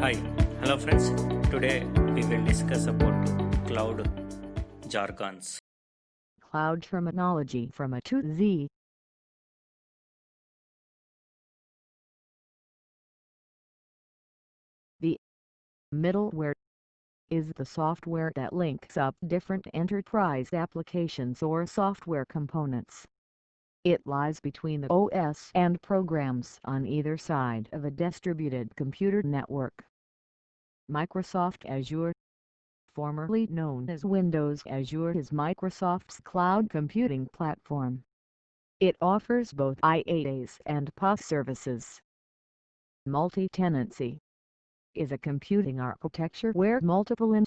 Hi, hello friends. Today we will discuss about cloud jargons. Cloud terminology from A to Z. The middleware is the software that links up different enterprise applications or software components. It lies between the OS and programs on either side of a distributed computer network. Microsoft Azure, formerly known as Windows Azure, is Microsoft's cloud computing platform. It offers both IaaS and PaaS services. Multi-tenancy is a computing architecture where multiple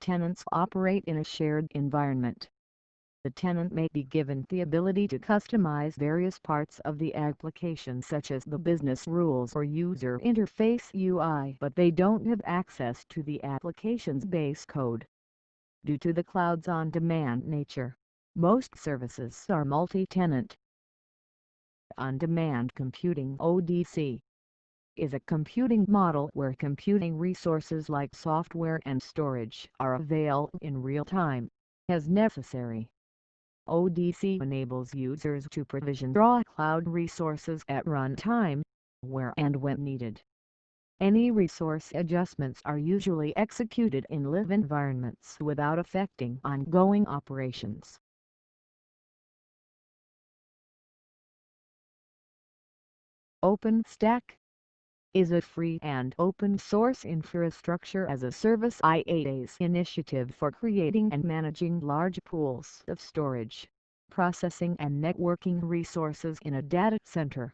tenants operate in a shared environment. The tenant may be given the ability to customize various parts of the application, such as the business rules or user interface UI, but they don't have access to the application's base code. Due to the cloud's on-demand nature, most services are multi-tenant. On-demand computing (ODC) is a computing model where computing resources like software and storage are available in real time, as necessary. ODC enables users to provision raw cloud resources at runtime, where and when needed. Any resource adjustments are usually executed in live environments without affecting ongoing operations. OpenStack is a free and open-source infrastructure as a service IaaS initiative for creating and managing large pools of storage, processing and networking resources in a data center.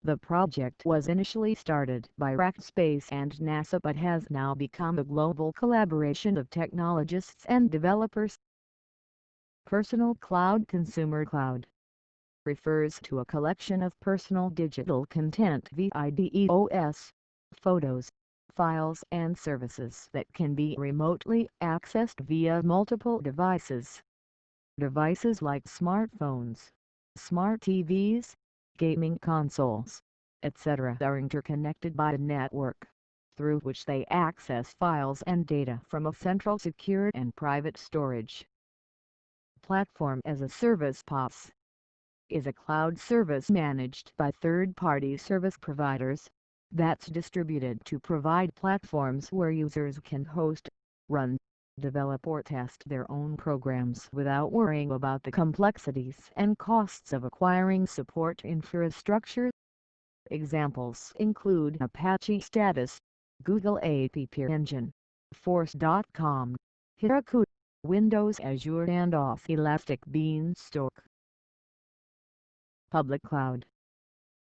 The project was initially started by Rackspace and NASA but has now become a global collaboration of technologists and developers. Personal Cloud. Consumer cloud refers to a collection of personal digital content videos, photos, files and services that can be remotely accessed via multiple devices. Devices like smartphones, smart TVs, gaming consoles, etc. are interconnected by a network, through which they access files and data from a central secure and private storage. Platform as a Service (PaaS) is a cloud service managed by third-party service providers that's distributed to provide platforms where users can host, run, develop or test their own programs without worrying about the complexities and costs of acquiring support infrastructure. Examples include Apache Status, Google App Engine, Force.com, Heroku, Windows Azure and Auth Elastic Beanstalk. Public cloud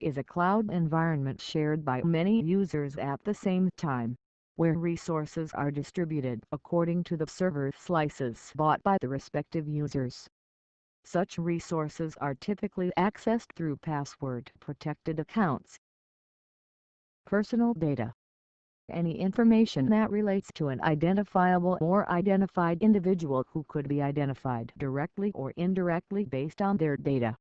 is a cloud environment shared by many users at the same time, where resources are distributed according to the server slices bought by the respective users. Such resources are typically accessed through password-protected accounts. Personal data. Any information that relates to an identifiable or identified individual who could be identified directly or indirectly based on their data.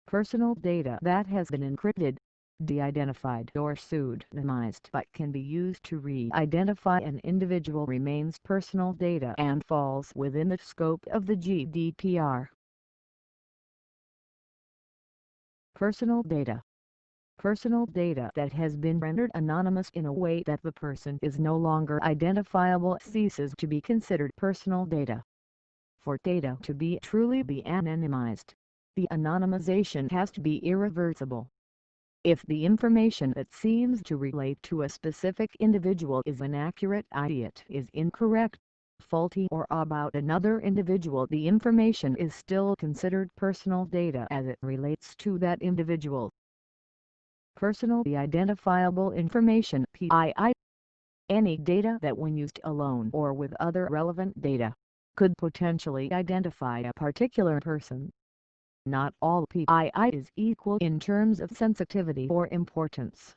Personal data that has been encrypted, de-identified or pseudonymized but can be used to re-identify an individual remains personal data and falls within the scope of the GDPR. Personal data. Personal data that has been rendered anonymous in a way that the person is no longer identifiable ceases to be considered personal data. For data to truly be anonymized, the anonymization has to be irreversible. If the information that seems to relate to a specific individual is inaccurate, i.e. it is incorrect, faulty or about another individual, the information is still considered personal data as it relates to that individual. Personally identifiable information (PII). Any data that when used alone or with other relevant data, could potentially identify a particular person. Not all PII is equal in terms of sensitivity or importance.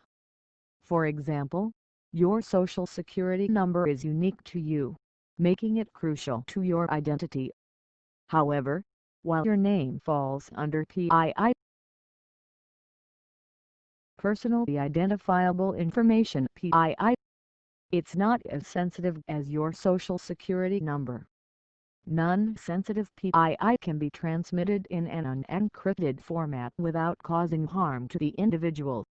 For example, your social security number is unique to you, making it crucial to your identity. However, while your name falls under PII, personally identifiable information (PII) It's not as sensitive as your social security number. Non-sensitive PII can be transmitted in an unencrypted format without causing harm to the individual.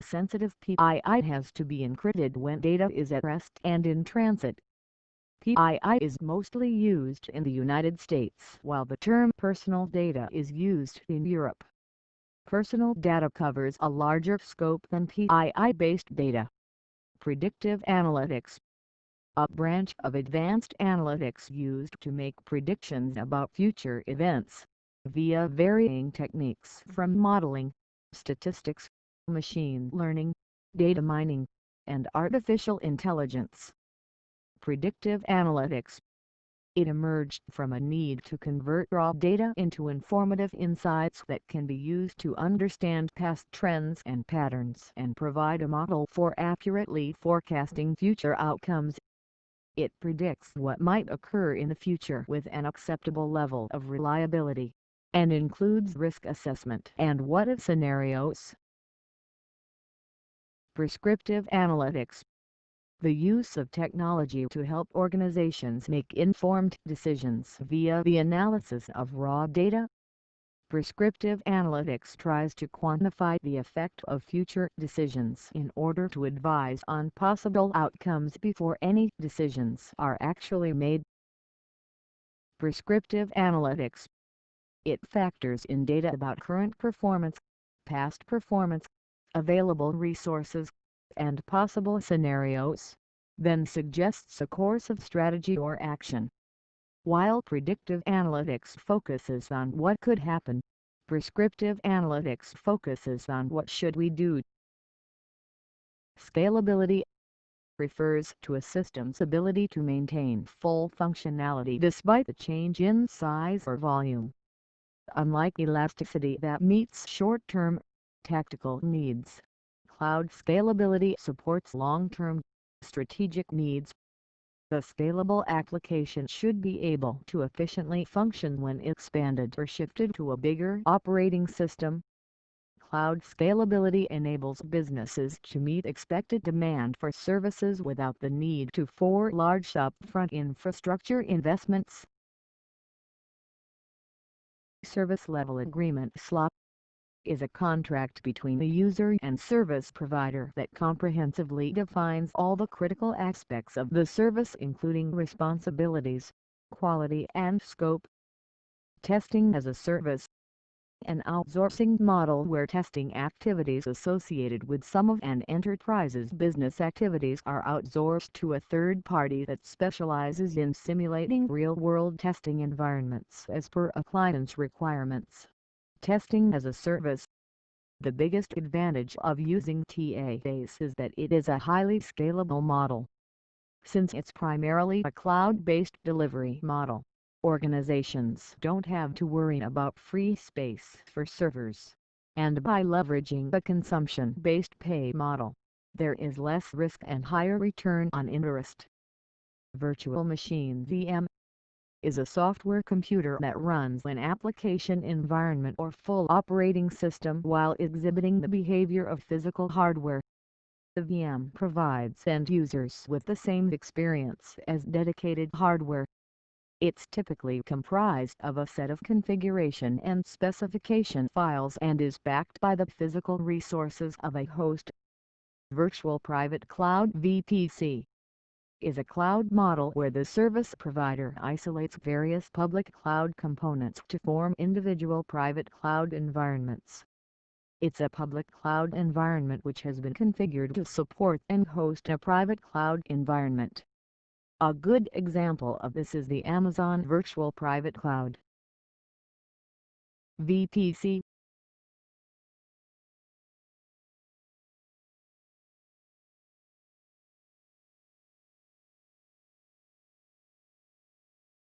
Sensitive PII has to be encrypted when data is at rest and in transit. PII is mostly used in the United States while the term personal data is used in Europe. Personal data covers a larger scope than PII-based data. Predictive analytics, a branch of advanced analytics used to make predictions about future events, via varying techniques from modeling, statistics, machine learning, data mining, and artificial intelligence. Predictive analytics. It emerged from a need to convert raw data into informative insights that can be used to understand past trends and patterns and provide a model for accurately forecasting future outcomes. It predicts what might occur in the future with an acceptable level of reliability, and includes risk assessment and what-if scenarios. Prescriptive analytics. The use of technology to help organizations make informed decisions via the analysis of raw data. Prescriptive analytics tries to quantify the effect of future decisions in order to advise on possible outcomes before any decisions are actually made. Prescriptive analytics. It factors in data about current performance, past performance, available resources, and possible scenarios, then suggests a course of strategy or action. While predictive analytics focuses on what could happen, prescriptive analytics focuses on what should we do. Scalability refers to a system's ability to maintain full functionality despite the change in size or volume. Unlike elasticity that meets short-term, tactical needs, cloud scalability supports long-term, strategic needs. The scalable application should be able to efficiently function when expanded or shifted to a bigger operating system. Cloud scalability enables businesses to meet expected demand for services without the need for large upfront infrastructure investments. Service Level Agreement (SLA) is a contract between the user and service provider that comprehensively defines all the critical aspects of the service including responsibilities, quality and scope. Testing as a service. An outsourcing model where testing activities associated with some of an enterprise's business activities are outsourced to a third party that specializes in simulating real-world testing environments as per a client's requirements. Testing as a service. The biggest advantage of using TaaS is that it is a highly scalable model. Since it's primarily a cloud-based delivery model, organizations don't have to worry about free space for servers. And by leveraging the consumption-based pay model, there is less risk and higher return on interest. Virtual Machine (VM) is a software computer that runs an application environment or full operating system while exhibiting the behavior of physical hardware. The VM provides end users with the same experience as dedicated hardware. It's typically comprised of a set of configuration and specification files and is backed by the physical resources of a host. Virtual Private Cloud (VPC) is a cloud model where the service provider isolates various public cloud components to form individual private cloud environments. It's a public cloud environment which has been configured to support and host a private cloud environment. A good example of this is the Amazon Virtual Private Cloud. VPC